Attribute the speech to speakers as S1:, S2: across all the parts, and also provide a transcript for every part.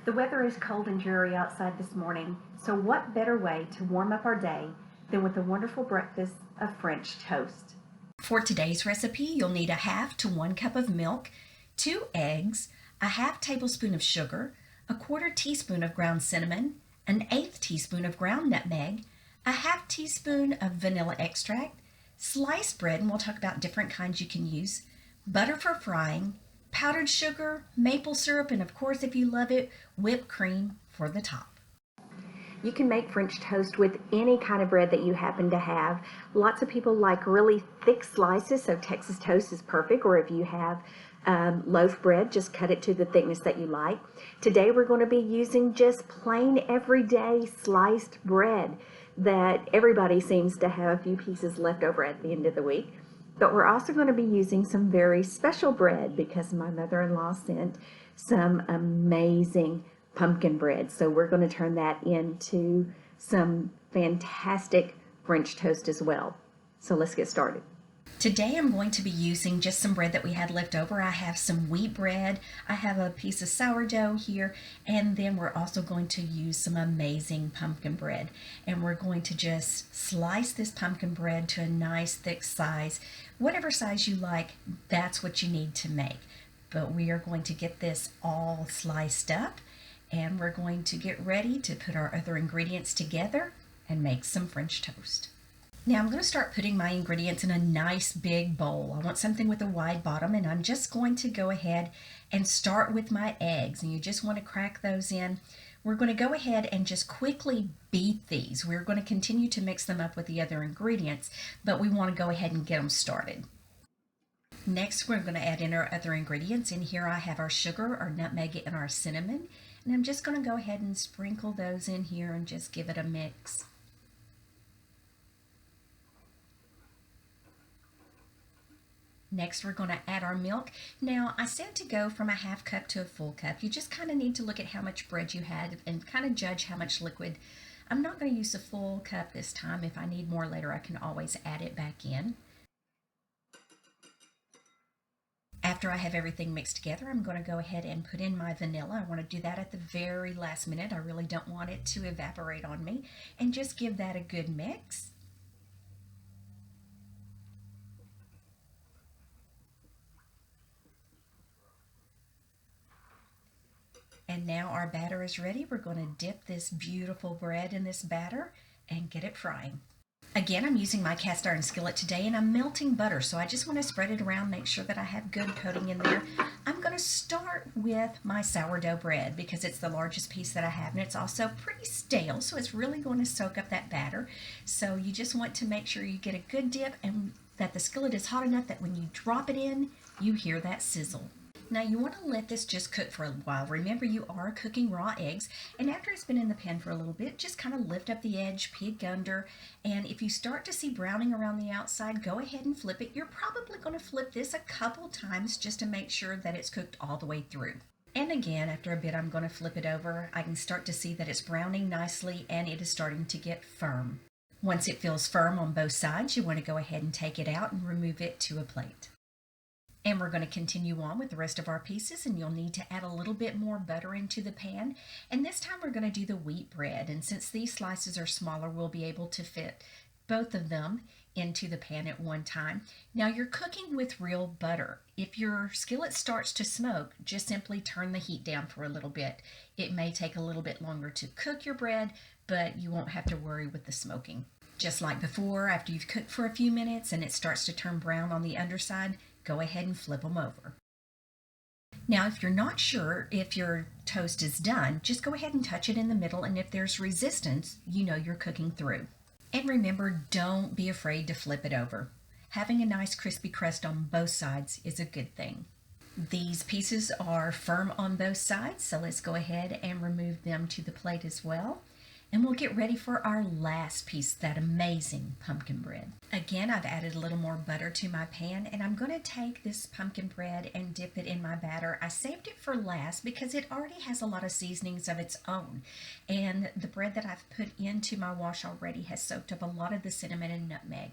S1: The weather is cold and dreary outside this morning, so what better way to warm up our day than with a wonderful breakfast of French toast? For today's recipe, you'll need a half to 1 cup of milk, 2 eggs, a half tablespoon of sugar, a quarter teaspoon of ground cinnamon, an eighth teaspoon of ground nutmeg, a half teaspoon of vanilla extract, sliced bread, and we'll talk about different kinds you can use, butter for frying, powdered sugar, maple syrup, and of course, if you love it, whipped cream for the top. You can make French toast with any kind of bread that you happen to have. Lots of people like really thick slices, so Texas toast is perfect, or if you have loaf bread, just cut it to the thickness that you like. Today we're going to be using just plain everyday sliced bread that everybody seems to have a few pieces left over at the end of the week. But we're also going to be using some very special bread because my mother-in-law sent some amazing pumpkin bread. So we're going to turn that into some fantastic French toast as well. So let's get started. Today I'm going to be using just some bread that we had left over. I have some wheat bread, I have a piece of sourdough here, and then we're also going to use some amazing pumpkin bread. And we're going to just slice this pumpkin bread to a nice thick size. Whatever size you like, that's what you need to make. But we are going to get this all sliced up, and we're going to get ready to put our other ingredients together and make some French toast. Now I'm going to start putting my ingredients in a nice big bowl. I want something with a wide bottom, and I'm just going to go ahead and start with my eggs, and you just want to crack those in. We're going to go ahead and just quickly beat these. We're going to continue to mix them up with the other ingredients, but we want to go ahead and get them started. Next, we're going to add in our other ingredients. In here I have our sugar, our nutmeg, and our cinnamon, and I'm just going to go ahead and sprinkle those in here and just give it a mix. Next, we're going to add our milk. Now, I said to go from a half cup to a full cup. You just kind of need to look at how much bread you had and kind of judge how much liquid. I'm not going to use a full cup this time. If I need more later, I can always add it back in. After I have everything mixed together, I'm going to go ahead and put in my vanilla. I want to do that at the very last minute. I really don't want it to evaporate on me. And just give that a good mix. And now our batter is ready. We're going to dip this beautiful bread in this batter and get it frying. Again, I'm using my cast iron skillet today, and I'm melting butter, so I just want to spread it around, make sure that I have good coating in there. I'm going to start with my sourdough bread because it's the largest piece that I have, and it's also pretty stale, so it's really going to soak up that batter. So you just want to make sure you get a good dip and that the skillet is hot enough that when you drop it in, you hear that sizzle. Now you want to let this just cook for a while. Remember, you are cooking raw eggs, and after it's been in the pan for a little bit, just kind of lift up the edge, peek under, and if you start to see browning around the outside, go ahead and flip it. You're probably going to flip this a couple times just to make sure that it's cooked all the way through. And again, after a bit, I'm going to flip it over. I can start to see that it's browning nicely and it is starting to get firm. Once it feels firm on both sides, you want to go ahead and take it out and remove it to a plate. And we're going to continue on with the rest of our pieces, and you'll need to add a little bit more butter into the pan. And this time we're going to do the wheat bread, and since these slices are smaller, we'll be able to fit both of them into the pan at one time. Now you're cooking with real butter. If your skillet starts to smoke, just simply turn the heat down for a little bit. It may take a little bit longer to cook your bread, but you won't have to worry with the smoking. Just like before, after you've cooked for a few minutes and it starts to turn brown on the underside, go ahead and flip them over. Now, if you're not sure if your toast is done, just go ahead and touch it in the middle, and if there's resistance, you know you're cooking through. And remember, don't be afraid to flip it over. Having a nice crispy crust on both sides is a good thing. These pieces are firm on both sides, so let's go ahead and remove them to the plate as well. And we'll get ready for our last piece, that amazing pumpkin bread. Again, I've added a little more butter to my pan, and I'm going to take this pumpkin bread and dip it in my batter. I saved it for last because it already has a lot of seasonings of its own. And the bread that I've put into my wash already has soaked up a lot of the cinnamon and nutmeg.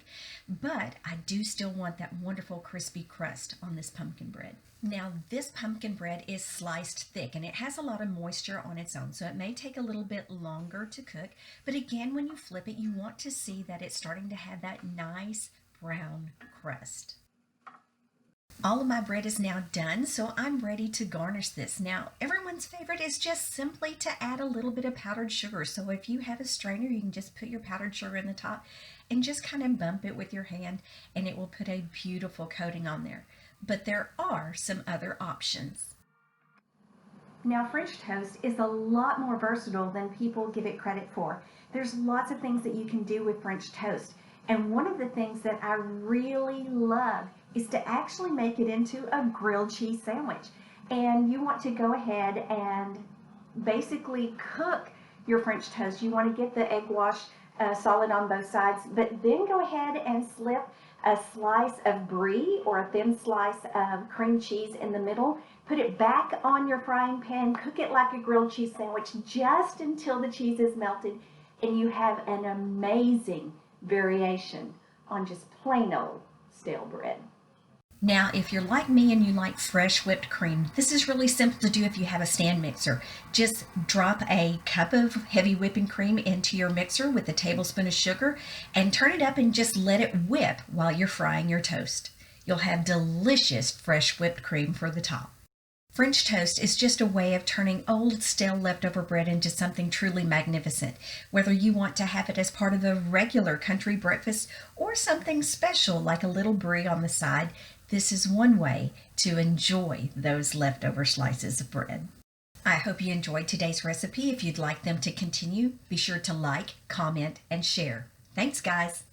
S1: But I do still want that wonderful crispy crust on this pumpkin bread. Now this pumpkin bread is sliced thick and it has a lot of moisture on its own, so it may take a little bit longer to cook. But again, when you flip it, you want to see that it's starting to have that nice brown crust. All of my bread is now done, so I'm ready to garnish this. Now, everyone's favorite is just simply to add a little bit of powdered sugar. So if you have a strainer, you can just put your powdered sugar in the top and just kind of bump it with your hand, and it will put a beautiful coating on there. But there are some other options.
S2: Now, French toast is a lot more versatile than people give it credit for. There's lots of things that you can do with French toast. And one of the things that I really love is to actually make it into a grilled cheese sandwich. And you want to go ahead and basically cook your French toast. You want to get the egg wash solid on both sides, but then go ahead and slip a slice of brie or a thin slice of cream cheese in the middle. Put it back on your frying pan, cook it like a grilled cheese sandwich just until the cheese is melted, and you have an amazing variation on just plain old stale bread.
S1: Now, if you're like me and you like fresh whipped cream, this is really simple to do if you have a stand mixer. Just drop a cup of heavy whipping cream into your mixer with a tablespoon of sugar and turn it up and just let it whip while you're frying your toast. You'll have delicious fresh whipped cream for the top. French toast is just a way of turning old, stale, leftover bread into something truly magnificent. Whether you want to have it as part of a regular country breakfast or something special like a little brie on the side, this is one way to enjoy those leftover slices of bread. I hope you enjoyed today's recipe. If you'd like them to continue, be sure to like, comment, and share. Thanks, guys.